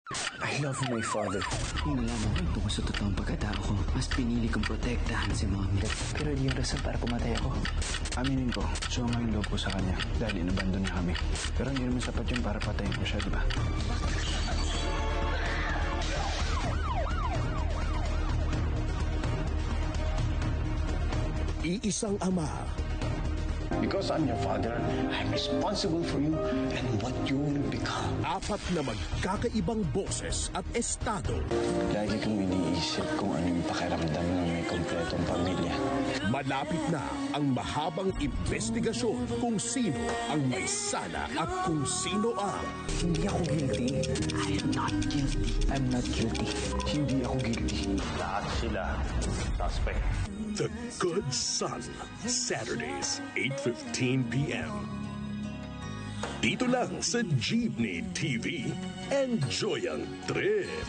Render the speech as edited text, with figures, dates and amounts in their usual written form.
I love my father. Nung nalaman ko tungkol sa totoong pagkatao ko, mas pinili kong protektahan si Mommy. Pero di yung rason para pumatay ako. Aminin ko, suma yung loob ko sa kanya dahil inabandon niya kami. Pero hindi naman sapat yung para patayin ko siya, di ba? Iisang ama, Because I'm your father, I'm responsible for you and what you will become. apat na magkakaibang boses at estado. Lagi kong iniisip kung ano yung pakiramdam ng may kompletong pamilya. Malapit na ang mahabang investigasyon kung sino ang may sala at kung sino ang Hindi ako guilty. I am not guilty. I'm not guilty. Hindi ako guilty. Lahat sila suspect. The Good Son. Saturdays, 8:15 p.m. Dito lang sa Jeepney TV. Enjoy ang trip!